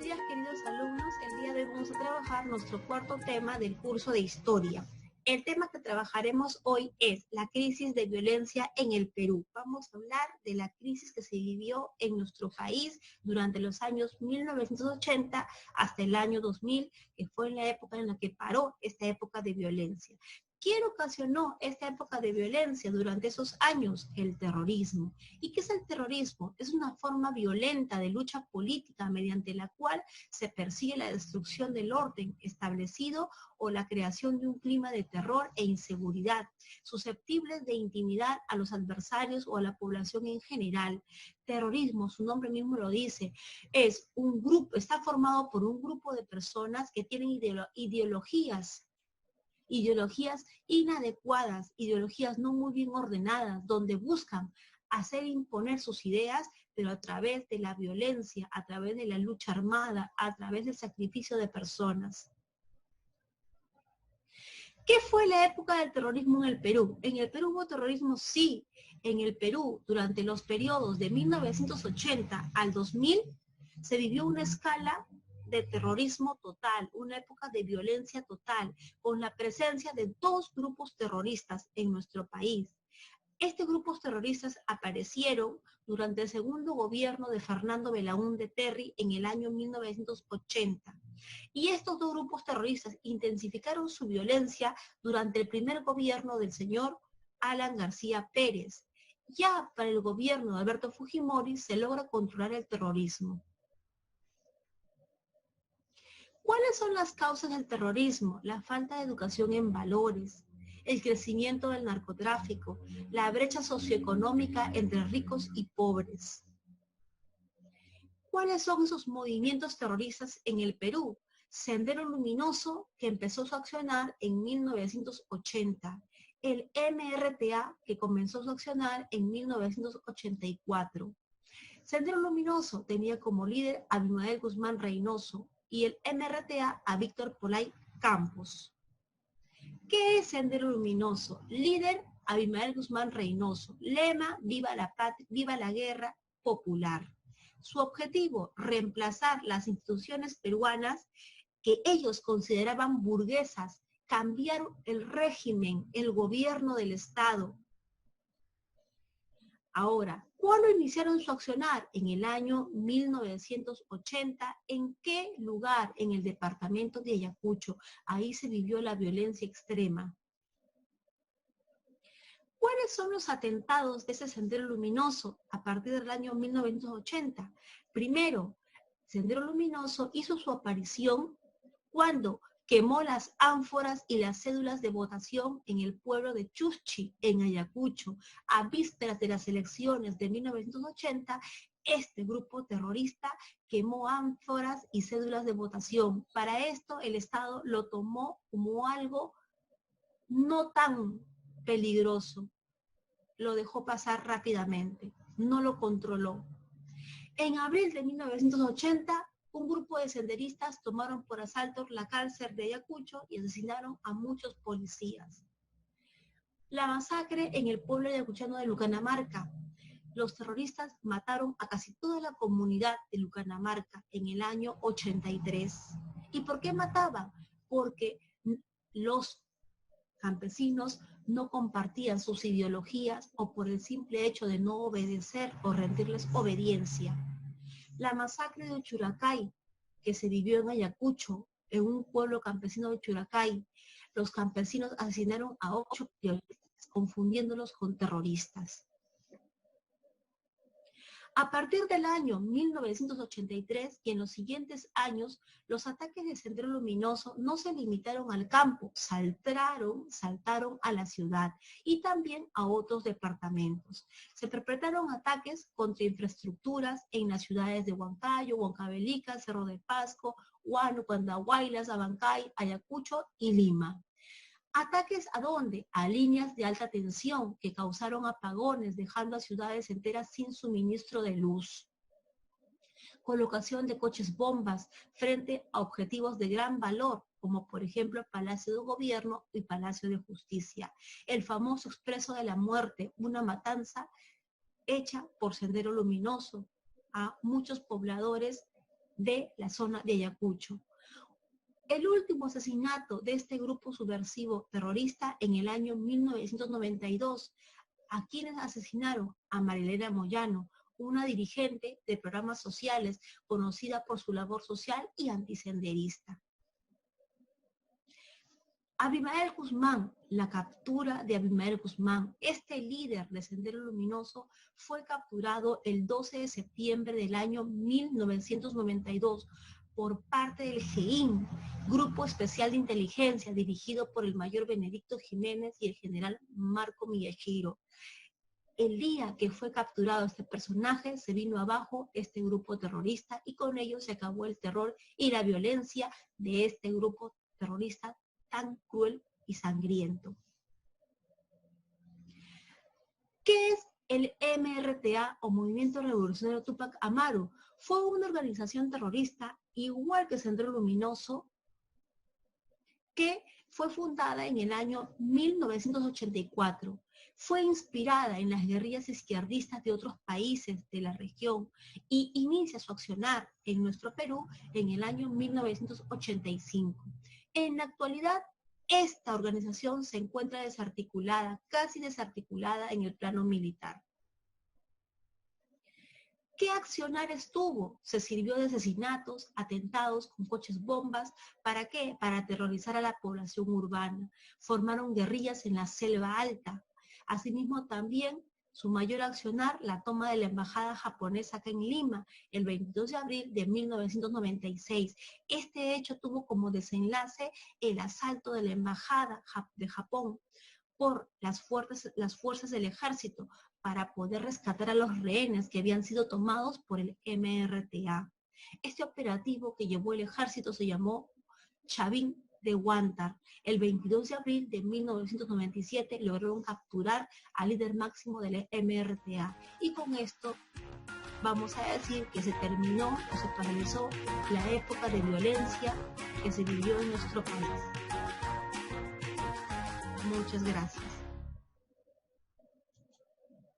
días, queridos alumnos. El día de hoy vamos a trabajar nuestro cuarto tema del curso de Historia. El tema que trabajaremos hoy es la crisis de violencia en el Perú. Vamos a hablar de la crisis que se vivió en nuestro país durante los años 1980 hasta el año 2000, que fue la época en la que paró esta época de violencia. ¿Quién ocasionó esta época de violencia durante esos años? El terrorismo. ¿Y qué es el terrorismo? Es una forma violenta de lucha política mediante la cual se persigue la destrucción del orden establecido o la creación de un clima de terror e inseguridad, susceptibles de intimidar a los adversarios o a la población en general. Terrorismo, su nombre mismo lo dice, es un grupo, está formado por un grupo de personas que tienen ideologías inadecuadas, ideologías no muy bien ordenadas, donde buscan hacer imponer sus ideas, pero a través de la violencia, a través de la lucha armada, a través del sacrificio de personas. ¿Qué fue la época del terrorismo en el Perú? ¿En el Perú hubo terrorismo? Sí. En el Perú, durante los periodos de 1980 al 2000, se vivió una escala de terrorismo total, una época de violencia total, con la presencia de dos grupos terroristas en nuestro país. Estos grupos terroristas aparecieron durante el segundo gobierno de Fernando Belaúnde Terry en el año 1980. Y estos dos grupos terroristas intensificaron su violencia durante el primer gobierno del señor Alan García Pérez. Ya para el gobierno de Alberto Fujimori se logra controlar el terrorismo. ¿Cuáles son las causas del terrorismo? La falta de educación en valores, el crecimiento del narcotráfico, la brecha socioeconómica entre ricos y pobres. ¿Cuáles son esos movimientos terroristas en el Perú? Sendero Luminoso, que empezó su accionar en 1980. El MRTA, que comenzó su accionar en 1984. Sendero Luminoso tenía como líder a Abimael Guzmán Reynoso y el MRTA a Víctor Polay Campos. ¿Qué es Sendero Luminoso? Líder Abimael Guzmán Reynoso. Lema, viva la patria, viva la guerra popular. Su objetivo, reemplazar las instituciones peruanas que ellos consideraban burguesas, cambiar el régimen, el gobierno del Estado. Ahora, ¿cuándo iniciaron su accionar? En el año 1980. ¿En qué lugar? En el departamento de Ayacucho. Ahí se vivió la violencia extrema. ¿Cuáles son los atentados de ese Sendero Luminoso a partir del año 1980? Primero, Sendero Luminoso hizo su aparición cuando quemó las ánforas y las cédulas de votación en el pueblo de Chuschi, en Ayacucho. A vísperas de las elecciones de 1980, este grupo terrorista quemó ánforas y cédulas de votación. Para esto, el Estado lo tomó como algo no tan peligroso. Lo dejó pasar rápidamente, no lo controló. En abril de 1980, un grupo de senderistas tomaron por asalto la cárcel de Ayacucho y asesinaron a muchos policías. La masacre en el pueblo ayacuchano de Lucanamarca. Los terroristas mataron a casi toda la comunidad de Lucanamarca en el año 83. ¿Y por qué mataban? Porque los campesinos no compartían sus ideologías o por el simple hecho de no obedecer o rendirles obediencia. La masacre de Churacay, que se vivió en Ayacucho, en un pueblo campesino de Churacay, los campesinos asesinaron a 8 periodistas, confundiéndolos con terroristas. A partir del año 1983 y en los siguientes años, los ataques de Sendero Luminoso no se limitaron al campo, saltaron a la ciudad y también a otros departamentos. Se perpetraron ataques contra infraestructuras en las ciudades de Huancayo, Huancavelica, Cerro de Pasco, Huánuco, Andahuaylas, Abancay, Ayacucho y Lima. ¿Ataques a dónde? A líneas de alta tensión que causaron apagones, dejando a ciudades enteras sin suministro de luz. Colocación de coches bombas frente a objetivos de gran valor, como por ejemplo Palacio de Gobierno y Palacio de Justicia. El famoso Expreso de la Muerte, una matanza hecha por Sendero Luminoso a muchos pobladores de la zona de Ayacucho. El último asesinato de este grupo subversivo terrorista en el año 1992. ¿A quienes asesinaron? A Marilena Moyano, una dirigente de programas sociales conocida por su labor social y antisenderista. Abimael Guzmán, la captura de Abimael Guzmán, este líder de Sendero Luminoso, fue capturado el 12 de septiembre del año 1992 por parte del GEIN, Grupo Especial de Inteligencia, dirigido por el mayor Benedicto Jiménez y el general Marco Miyashiro. El día que fue capturado este personaje, se vino abajo este grupo terrorista y con ello se acabó el terror y la violencia de este grupo terrorista tan cruel y sangriento. ¿Qué es el MRTA o Movimiento Revolucionario Túpac Amaru? Fue una organización terrorista, igual que Sendero Luminoso, que fue fundada en el año 1984. Fue inspirada en las guerrillas izquierdistas de otros países de la región y inicia su accionar en nuestro Perú en el año 1985. En la actualidad, esta organización se encuentra desarticulada, casi desarticulada en el plano militar. ¿Qué accionares tuvo? Se sirvió de asesinatos, atentados con coches bombas. ¿Para qué? Para aterrorizar a la población urbana. Formaron guerrillas en la selva alta. Asimismo, también su mayor accionar, la toma de la embajada japonesa acá en Lima, el 22 de abril de 1996. Este hecho tuvo como desenlace el asalto de la embajada de Japón por las fuerzas del ejército para poder rescatar a los rehenes que habían sido tomados por el MRTA. Este operativo que llevó el ejército se llamó Chavín de Huántar. El 22 de abril de 1997 lograron capturar al líder máximo del MRTA. Y con esto vamos a decir que se terminó o se paralizó la época de violencia que se vivió en nuestro país. Muchas gracias.